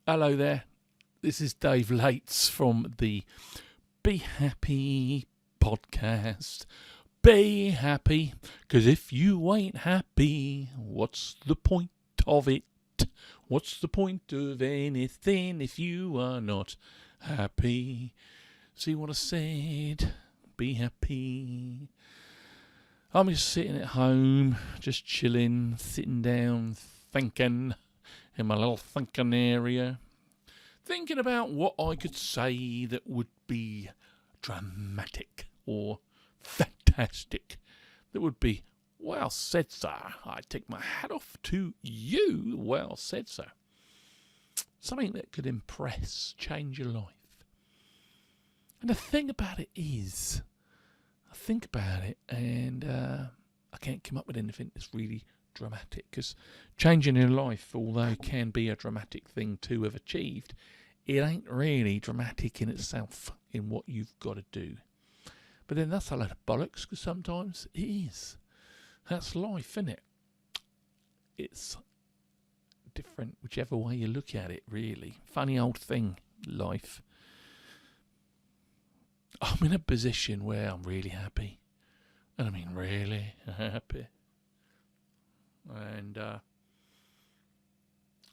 Hello there. This is Dave Laight from the Be Happy podcast. Be happy, 'cause if you ain't happy, what's the point of it? What's the point of anything if you are not happy? See what I said? Be happy. I'm just sitting at home, just chilling, sitting down, thinking in my little thinking area, thinking about what I could say that would be dramatic or fantastic, that would be well said, sir. I take my hat off to you. Well said, sir. Something that could impress, change your life. And the thing about it is, I think about it and I can't come up with anything that's really dramatic, because changing your life, although it can be a dramatic thing to have achieved, it ain't really dramatic in itself in what you've got to do. But then that's a load of bollocks, because sometimes it is. That's life, isn't it? It's different whichever way you look at it, really. Funny old thing, life. I'm in a position where I'm really happy. And I mean really happy. And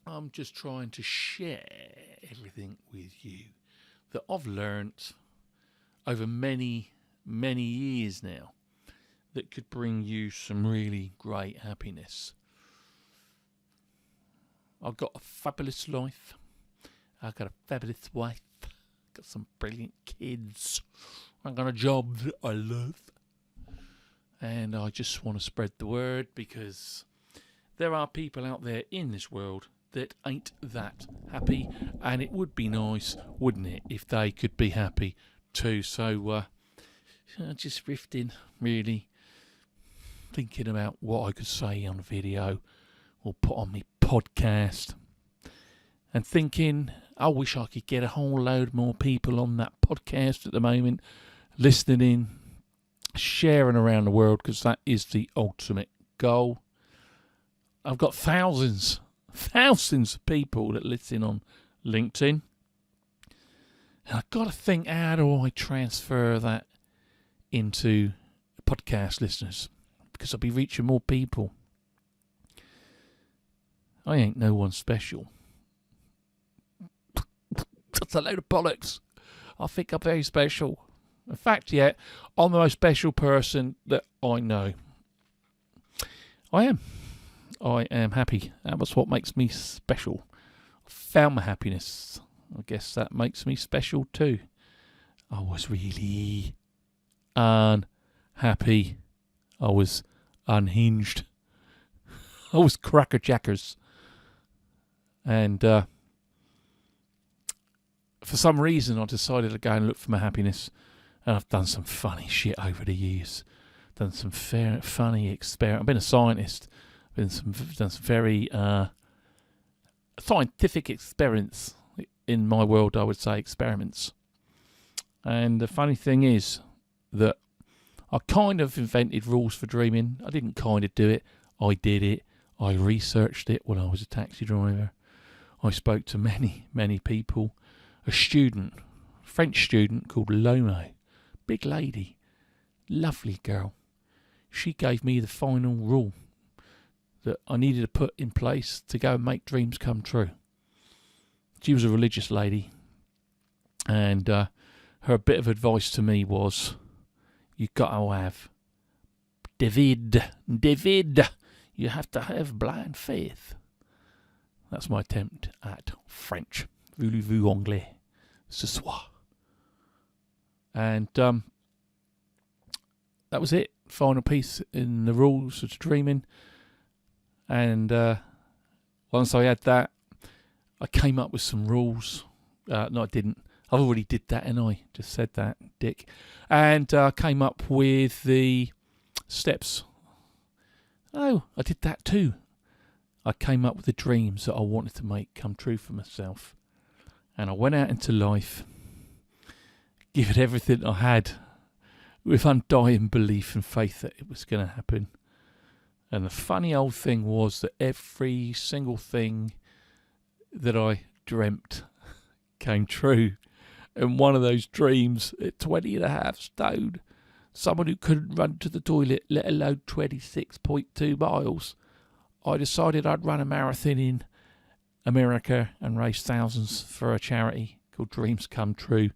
I'm just trying to share everything with you that I've learnt over many, many years now that could bring you some really great happiness. I've got a fabulous life. I've got a fabulous wife. Got some brilliant kids. I've got a job that I love. And I just want to spread the word, because there are people out there in this world that ain't that happy, and it would be nice, wouldn't it, if they could be happy too. So just riffing, really thinking about what I could say on video or put on my podcast, and thinking I wish I could get a whole load more people on that podcast at the moment, listening in, sharing around the world, because that is the ultimate goal. I've got thousands of people that listen on LinkedIn. And I've got to think, how do I transfer that into podcast listeners? Because I'll be reaching more people. I ain't no one special. That's a load of bollocks. I think I'm very special. In fact, yeah, I'm the most special person that I know. I am happy. That's what makes me special. I found my happiness. I guess that makes me special too. I was really unhappy. I was unhinged. I was crackerjackers. And for some reason, I decided to go and look for my happiness. And I've done some funny shit over the years. Done some funny experiments. I've been a scientist. Done some very scientific experiments. In my world, I would say experiments. And the funny thing is that I kind of invented rules for dreaming. I didn't kind of do it. I did it. I researched it when I was a taxi driver. I spoke to many, many people. A student, French student called Lomo. Big lady. Lovely girl. She gave me the final rule that I needed to put in place to go and make dreams come true. She was a religious lady, and her bit of advice to me was, you've got to have David, you have to have blind faith. That's my attempt at French. Voulez-vous anglais? Ce soir. And that was it. Final piece in the rules of dreaming. And once I had that, I came up with some rules. No, I didn't. I've already did that, and I just said that, dick. And came up with the steps. Oh, I did that too. I came up with the dreams that I wanted to make come true for myself. And I went out into life, give it everything I had, with undying belief and faith that it was going to happen. And the funny old thing was that every single thing that I dreamt came true. And one of those dreams at 20 and a half stone, someone who couldn't run to the toilet, let alone 26.2 miles, I decided I'd run a marathon in America and raise thousands for a charity called Dreams Come True,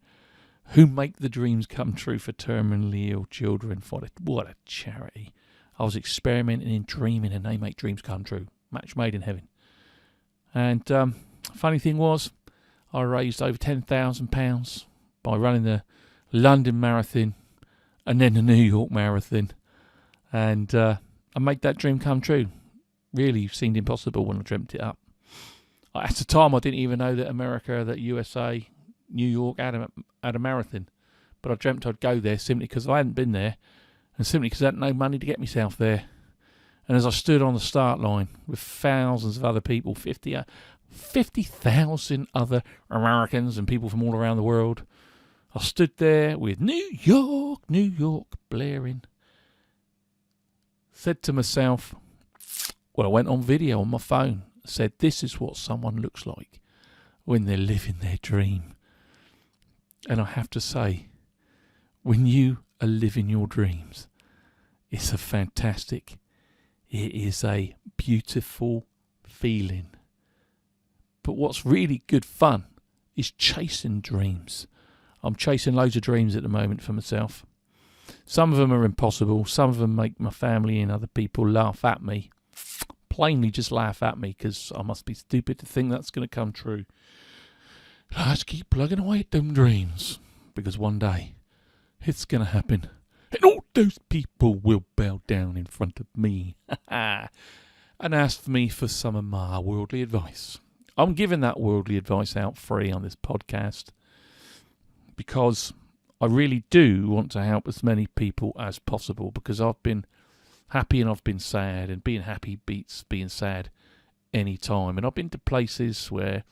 who make the dreams come true for terminally ill children. What a charity. I was experimenting in dreaming and they make dreams come true. Match made in heaven. And funny thing was, I raised over £10,000 by running the London Marathon and then the New York Marathon. And I made that dream come true. Really seemed impossible when I dreamt it up. At the time, I didn't even know that America, that USA, New York had a marathon. But I dreamt I'd go there simply because I hadn't been there and simply because I had no money to get myself there. And as I stood on the start line with thousands of other people, 50,000 other Americans and people from all around the world, I stood there with New York blaring. Said to myself, well, I went on video on my phone, said this is what someone looks like when they're living their dream. And I have to say, when you are living your dreams, it's a fantastic, it is a beautiful feeling. But what's really good fun is chasing dreams. I'm chasing loads of dreams at the moment for myself. Some of them are impossible. Some of them make my family and other people laugh at me. Plainly just laugh at me because I must be stupid to think that's going to come true. Let's keep plugging away at them dreams because one day it's going to happen. And all those people will bow down in front of me and ask me for some of my worldly advice. I'm giving that worldly advice out free on this podcast because I really do want to help as many people as possible because I've been happy and I've been sad, and being happy beats being sad any time. And I've been to places where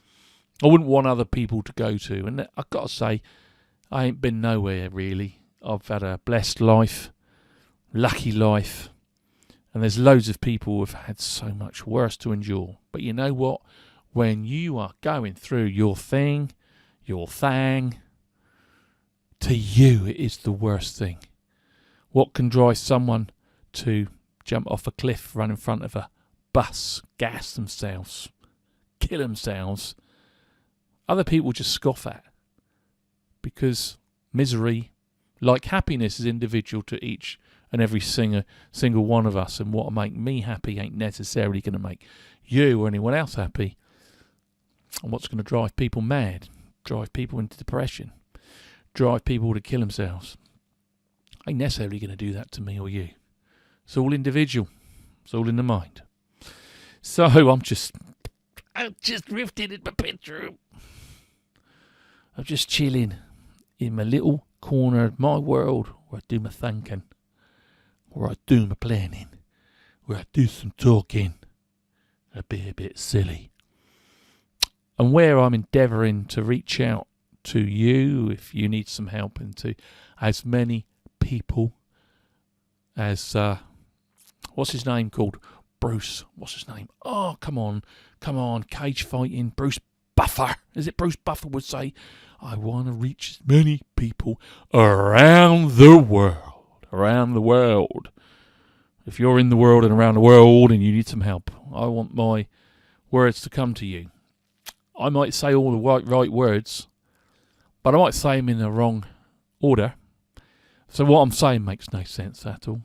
I wouldn't want other people to go to, and I've got to say, I ain't been nowhere really. I've had a blessed life, lucky life, and there's loads of people who've had so much worse to endure. But you know what? When you are going through your thing, to you it is the worst thing. What can drive someone to jump off a cliff, run in front of a bus, gas themselves, kill themselves? Other people just scoff at, because misery, like happiness, is individual to each and every single one of us, and what make me happy ain't necessarily going to make you or anyone else happy. And what's going to drive people mad, drive people into depression, drive people to kill themselves, ain't necessarily going to do that to me or you. It's all individual. It's all in the mind. So I'm just drifting in my bedroom. I'm just chilling in my little corner of my world where I do my thinking, where I do my planning, where I do some talking, a bit silly, and where I'm endeavouring to reach out to you if you need some help, and to as many people as what's his name called? Bruce. What's his name? Oh, come on. Cage fighting. Bruce Buffer. Is it Bruce Buffer would say, I want to reach as many people around the world. Around the world. If you're in the world and around the world and you need some help, I want my words to come to you. I might say all the right words, but I might say them in the wrong order. So what I'm saying makes no sense at all.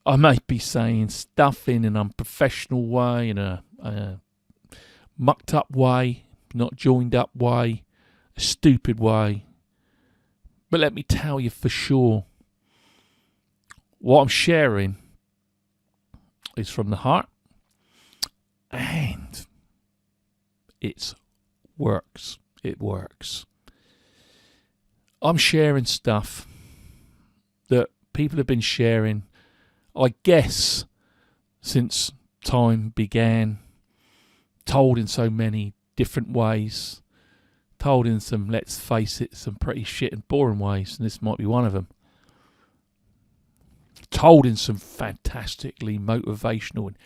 I might be saying stuff in an unprofessional way, in a mucked up way, not joined up way, a stupid way. But let me tell you for sure, what I'm sharing is from the heart, and it works. It works. I'm sharing stuff that people have been sharing, I guess, since time began, told in so many different ways, told in some, let's face it, some pretty shit and boring ways, and this might be one of them. Told in some fantastically motivational and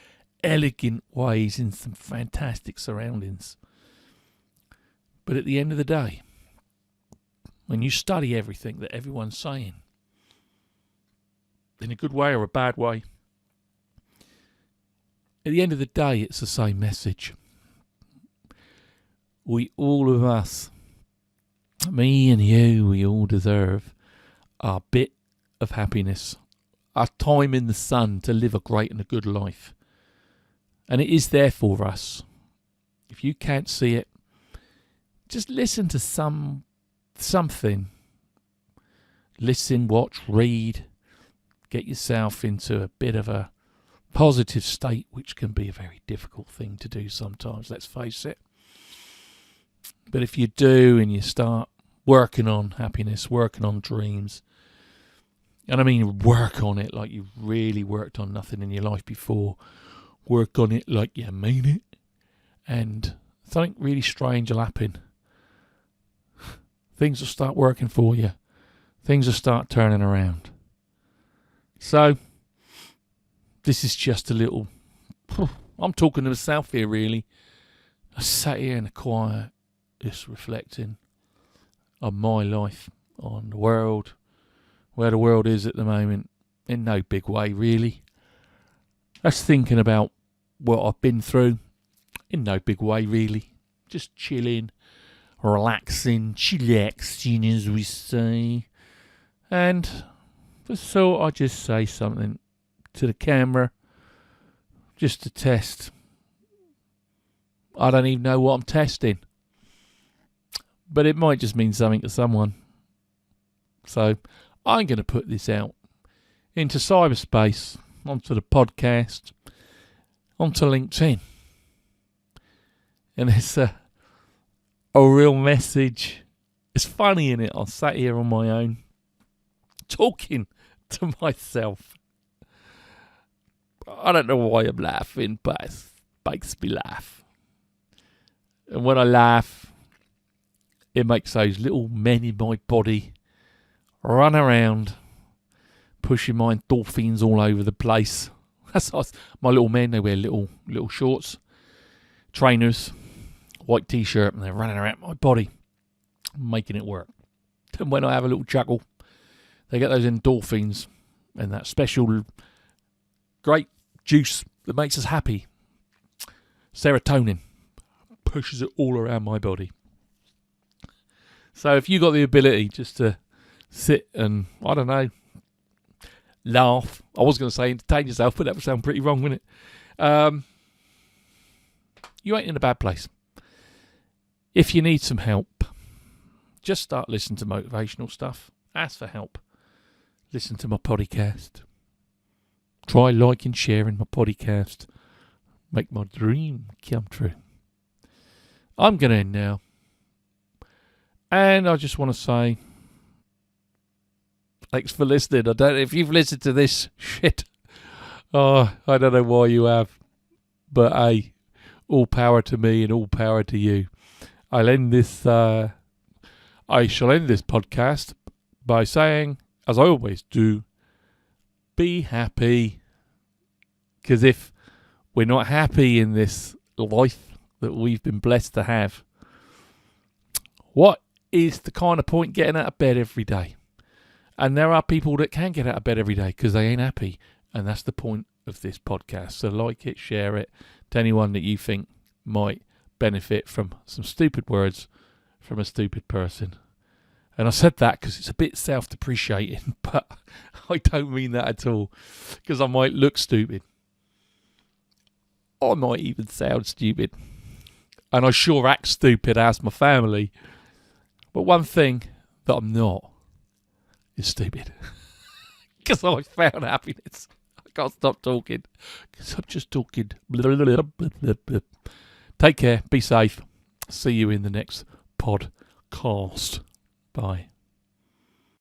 elegant ways in some fantastic surroundings. But at the end of the day, when you study everything that everyone's saying, in a good way or a bad way, at the end of the day, it's the same message. We, all of us, me and you, we all deserve our bit of happiness, our time in the sun to live a great and a good life. And it is there for us. If you can't see it, just listen to something. Listen, watch, read. Get yourself into a bit of a positive state, which can be a very difficult thing to do sometimes, let's face it. But if you do and you start working on happiness, working on dreams, and I mean work on it like you've really worked on nothing in your life before, work on it like you mean it, and something really strange will happen. Things will start working for you. Things will start turning around. So, this is just a little... I'm talking to myself here, really. I sat here in the quiet, just reflecting on my life, on the world, where the world is at the moment, in no big way, really. Just thinking about what I've been through, in no big way, really. Just chilling, relaxing, chillaxing, as we say. And just thought I'd just say something to the camera, just to test. I don't even know what I'm testing, but it might just mean something to someone. So I'm going to put this out into cyberspace, onto the podcast, onto LinkedIn. And it's a real message. It's funny, innit? I sat here on my own, talking to myself. I don't know why I'm laughing, but it makes me laugh. And when I laugh, it makes those little men in my body run around, pushing my endorphins all over the place. That's my little men. They wear little shorts, trainers, white t-shirt, and they're running around my body, making it work. And when I have a little chuckle, they get those endorphins and that special great juice that makes us happy, serotonin, pushes it all around my body. So if you got the ability just to sit and, I don't know, laugh. I was going to say entertain yourself, but that would sound pretty wrong, wouldn't it? You ain't in a bad place. If you need some help, just start listening to motivational stuff. Ask for help. Listen to my podcast. Try liking, sharing my podcast. Make my dream come true. I'm going to end now. And I just want to say, thanks for listening. I don't know if you've listened to this shit. Oh, I don't know why you have. But hey, all power to me and all power to you. I shall end this podcast by saying, as I always do, be happy. Because if we're not happy in this life that we've been blessed to have, what is the kind of point getting out of bed every day? And there are people that can get out of bed every day because they ain't happy. And that's the point of this podcast. So like it, share it to anyone that you think might benefit from some stupid words from a stupid person. And I said that because it's a bit self-depreciating, but I don't mean that at all, because I might look stupid. I might even sound stupid. And I sure act stupid as my family. But one thing that I'm not is stupid. Because I found happiness. I can't stop talking. Because I'm just talking. Take care. Be safe. See you in the next podcast. Bye.